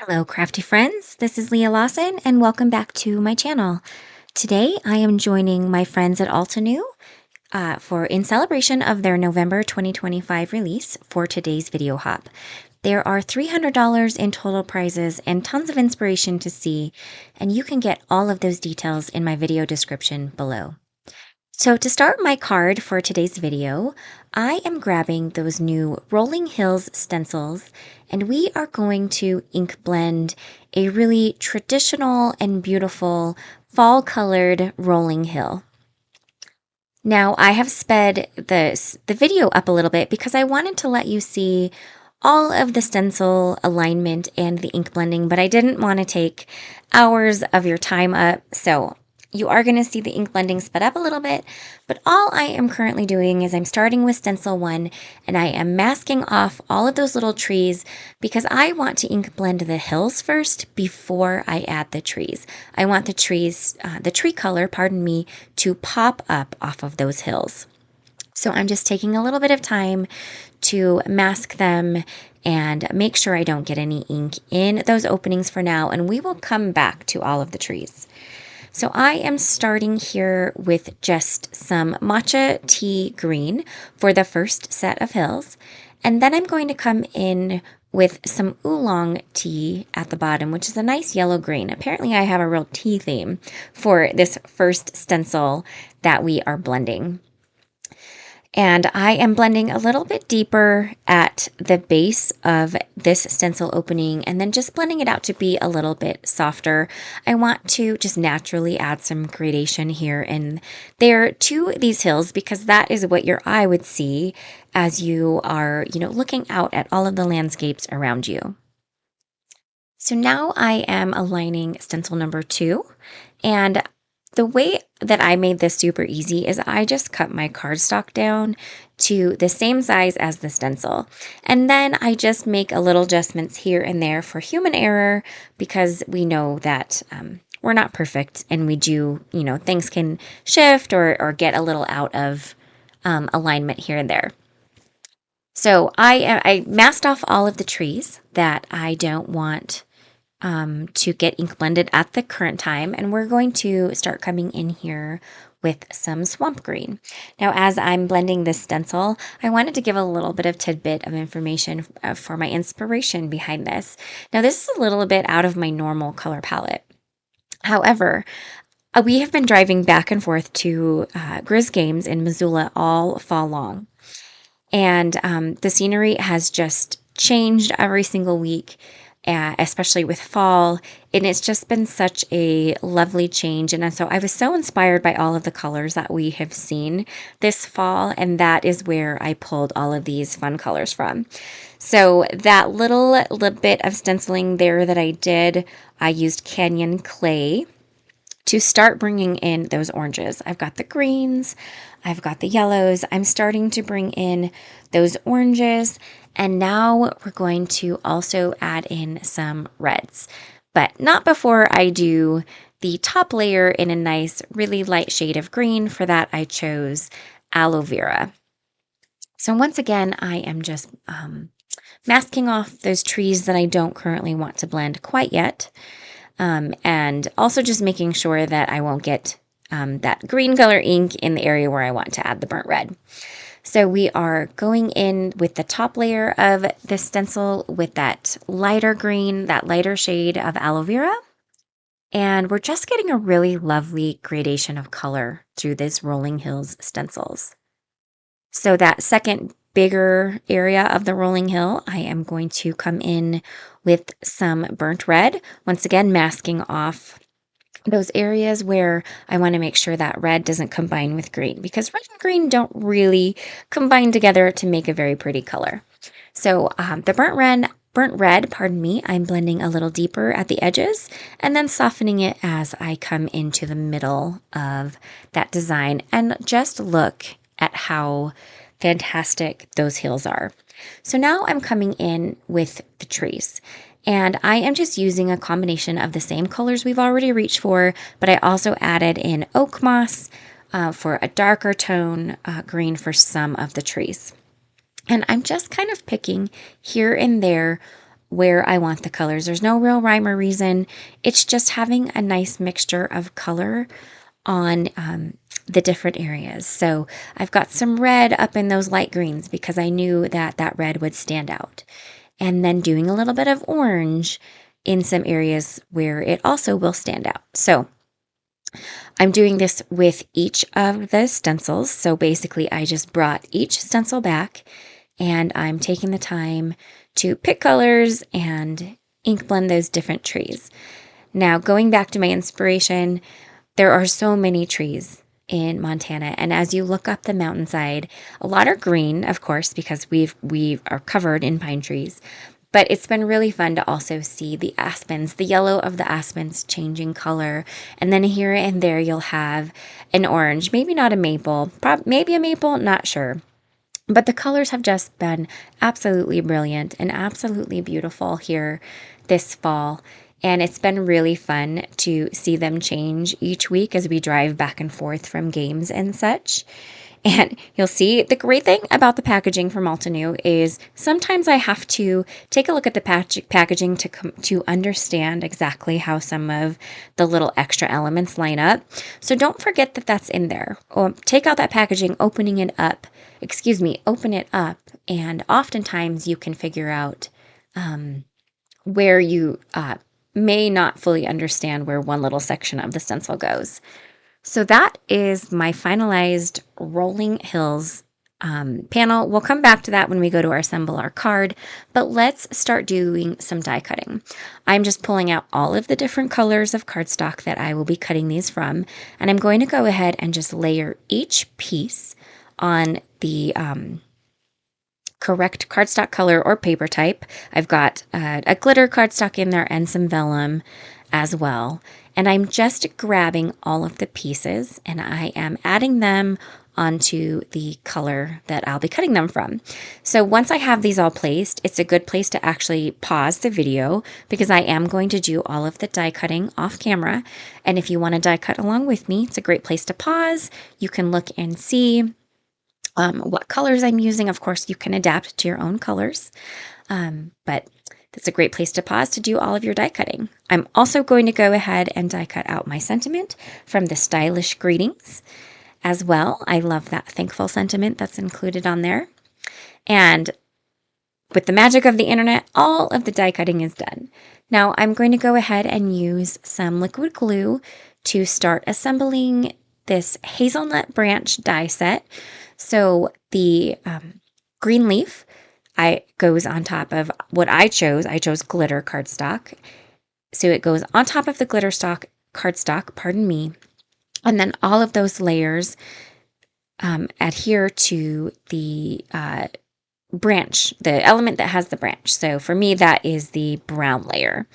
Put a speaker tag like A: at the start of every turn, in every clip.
A: Hello, crafty friends. This is Leah Lawson, and welcome back to my channel. Today, I am joining my friends at Altenew in celebration of their November 2025 release for today's video hop. There are $300 in total prizes and tons of inspiration to see, and you can get all of those details in my video description below. So to start my card for today's video, I am grabbing those new Rolling Hills stencils, and we are going to ink blend a really traditional and beautiful fall colored rolling hill. Now I have sped the video up a little bit because I wanted to let you see all of the stencil alignment and the ink blending, but I didn't want to take hours of your time up, so you are going to see the ink blending sped up a little bit, but all I am currently doing is I'm starting with stencil 1 and I am masking off all of those little trees because I want to ink blend the hills first before I add the trees. I want the tree color, to pop up off of those hills. So I'm just taking a little bit of time to mask them and make sure I don't get any ink in those openings for now, and we will come back to all of the trees. So I am starting here with just some matcha tea green for the first set of hills. And then I'm going to come in with some oolong tea at the bottom, which is a nice yellow green. Apparently I have a real tea theme for this first stencil that we are blending. And I am blending a little bit deeper at the base of this stencil opening and then just blending it out to be a little bit softer. I want to just naturally add some gradation here and there to these hills because that is what your eye would see as you are, looking out at all of the landscapes around you. So now I am aligning stencil number 2, and the way that I made this super easy is I just cut my cardstock down to the same size as the stencil. And then I just make a little adjustments here and there for human error because we know that we're not perfect and we do, things can shift or get a little out of alignment here and there. So I masked off all of the trees that I don't want to get ink blended at the current time, and we're going to start coming in here with some swamp green. Now, as I'm blending this stencil, I wanted to give a little bit of tidbit of information for my inspiration behind this. Now, this is a little bit out of my normal color palette. However, we have been driving back and forth to Grizz Games in Missoula all fall long, and the scenery has just changed every single week. Especially with fall, and it's just been such a lovely change. And so I was so inspired by all of the colors that we have seen this fall, and that is where I pulled all of these fun colors from. So that little bit of stenciling there that I did, I used Canyon clay to start bringing in those oranges. I've got the greens, I've got the yellows. I'm starting to bring in those oranges, and now we're going to also add in some reds, but not before I do the top layer in a nice, really light shade of green. For that, I chose aloe vera. So once again, I am just masking off those trees that I don't currently want to blend quite yet. And also just making sure that I won't get that green color ink in the area where I want to add the burnt red. So we are going in with the top layer of the stencil with that lighter green, that lighter shade of aloe vera. And we're just getting a really lovely gradation of color through this Rolling Hills stencils. So that second bigger area of the rolling hill, I am going to come in with some burnt red, once again masking off those areas where I want to make sure that red doesn't combine with green, because red and green don't really combine together to make a very pretty color. So the burnt red, I'm blending a little deeper at the edges and then softening it as I come into the middle of that design. And just look at how fantastic those hills are. So now I'm coming in with the trees. And I am just using a combination of the same colors we've already reached for, but I also added in oak moss for a darker tone green for some of the trees. And I'm just kind of picking here and there where I want the colors. There's no real rhyme or reason. It's just having a nice mixture of color on the different areas. So I've got some red up in those light greens because I knew that that red would stand out. And then doing a little bit of orange in some areas where it also will stand out. So I'm doing this with each of the stencils. So basically I just brought each stencil back and I'm taking the time to pick colors and ink blend those different trees. Now, going back to my inspiration, there are so many trees in Montana, and as you look up the mountainside, a lot are green, of course, because we are covered in pine trees. But it's been really fun to also see the aspens, the yellow of the aspens changing color, and then here and there you'll have an orange, maybe not a maple, maybe a maple, not sure. But the colors have just been absolutely brilliant and absolutely beautiful here this fall. And it's been really fun to see them change each week as we drive back and forth from games and such. And you'll see the great thing about the packaging from Altenew is sometimes I have to take a look at the packaging to understand exactly how some of the little extra elements line up. So don't forget that that's in there. Or take out that packaging, open it up, and oftentimes you can figure out where you may not fully understand where one little section of the stencil goes. So that is my finalized Rolling Hills panel. We'll come back to that when we go to assemble our card, but let's start doing some die cutting. I'm just pulling out all of the different colors of cardstock that I will be cutting these from, and I'm going to go ahead and just layer each piece on the correct cardstock color or paper type. I've got a glitter cardstock in there and some vellum as well. And I'm just grabbing all of the pieces and I am adding them onto the color that I'll be cutting them from. So once I have these all placed, it's a good place to actually pause the video because I am going to do all of the die cutting off camera. And if you want to die cut along with me, it's a great place to pause. You can look and see what colors I'm using. Of course, you can adapt to your own colors, but that's a great place to pause to do all of your die cutting. I'm also going to go ahead and die cut out my sentiment from the Stylish Greetings as well. I love that thankful sentiment that's included on there. And with the magic of the internet, all of the die cutting is done. Now I'm going to go ahead and use some liquid glue to start assembling this Hazelnut Branch die set. So the green leaf goes on top of what I chose. I chose glitter cardstock. So it goes on top of the glitter cardstock, and then all of those layers adhere to the branch, the element that has the branch. So for me, that is the brown layer.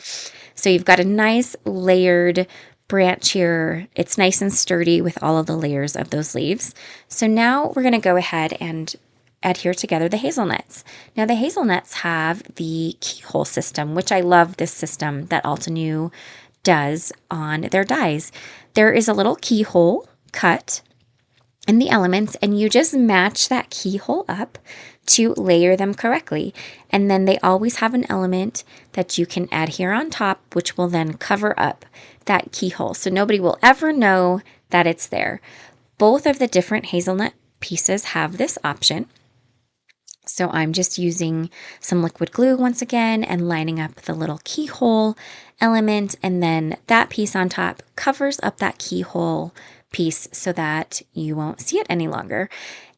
A: So you've got a nice layered branch here. It's nice and sturdy with all of the layers of those leaves. So now we're going to go ahead and adhere together the hazelnuts. Now the hazelnuts have the keyhole system, which I love this system that Altenew does on their dies. There is a little keyhole cut in the elements and you just match that keyhole up to layer them correctly. And then they always have an element that you can add here on top, which will then cover up that keyhole. So nobody will ever know that it's there. Both of the different hazelnut pieces have this option. So I'm just using some liquid glue once again and lining up the little keyhole element. And then that piece on top covers up that keyhole piece so that you won't see it any longer.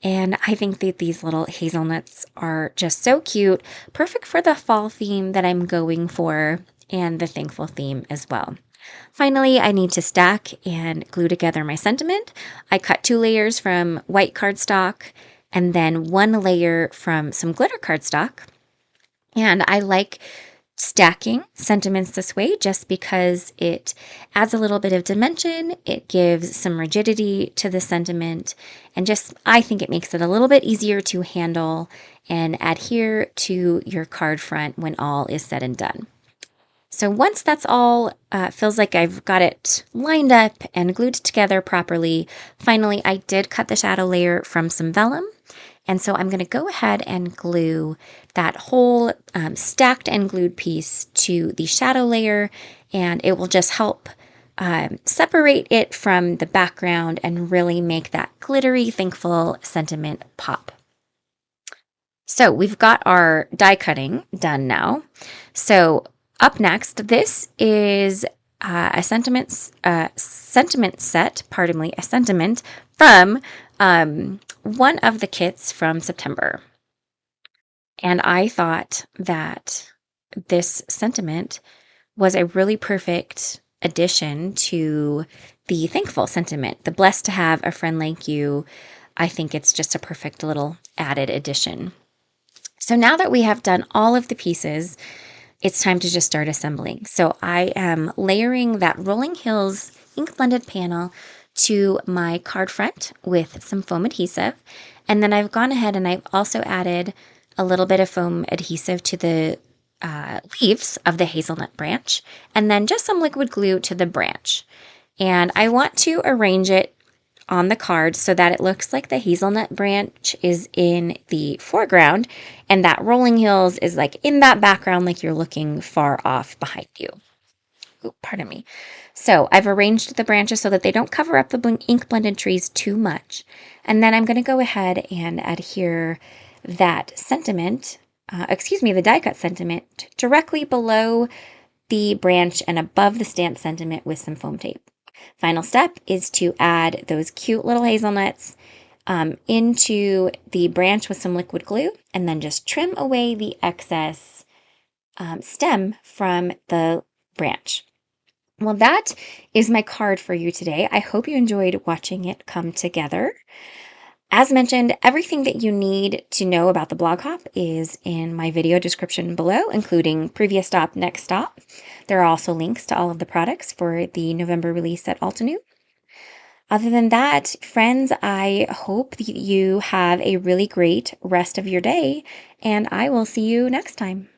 A: And I think that these little hazelnuts are just so cute, perfect for the fall theme that I'm going for and the thankful theme as well. Finally, I need to stack and glue together my sentiment. I cut 2 layers from white cardstock and then 1 layer from some glitter cardstock. And I like stacking sentiments this way just because it adds a little bit of dimension, it gives some rigidity to the sentiment, and just I think it makes it a little bit easier to handle and adhere to your card front when all is said and done. So once that's all, feels like I've got it lined up and glued together properly, finally I did cut the shadow layer from some vellum And so I'm going to go ahead and glue that whole stacked and glued piece to the shadow layer, and it will just help separate it from the background and really make that glittery, thankful sentiment pop. So we've got our die cutting done now. So up next, this is a sentiment set, pardon me, a sentiment from one of the kits from September. And I thought that this sentiment was a really perfect addition to the thankful sentiment, the blessed to have a friend like you. I think it's just a perfect little added addition. So now that we have done all of the pieces, it's time to just start assembling. So I am layering that Rolling Hills ink blended panel to my card front with some foam adhesive. And then I've gone ahead and I've also added a little bit of foam adhesive to the leaves of the hazelnut branch, and then just some liquid glue to the branch. And I want to arrange it on the card so that it looks like the hazelnut branch is in the foreground and that Rolling Hills is like in that background, like you're looking far off behind you. Ooh, pardon me. So I've arranged the branches so that they don't cover up the ink blended trees too much. And then I'm going to go ahead and adhere that sentiment, the die cut sentiment, directly below the branch and above the stamped sentiment with some foam tape. Final step is to add those cute little hazelnuts into the branch with some liquid glue, and then just trim away the excess stem from the branch. Well, that is my card for you today. I hope you enjoyed watching it come together. As mentioned, everything that you need to know about the blog hop is in my video description below, including previous stop, next stop. There are also links to all of the products for the November release at Altenew. Other than that, friends, I hope that you have a really great rest of your day, and I will see you next time.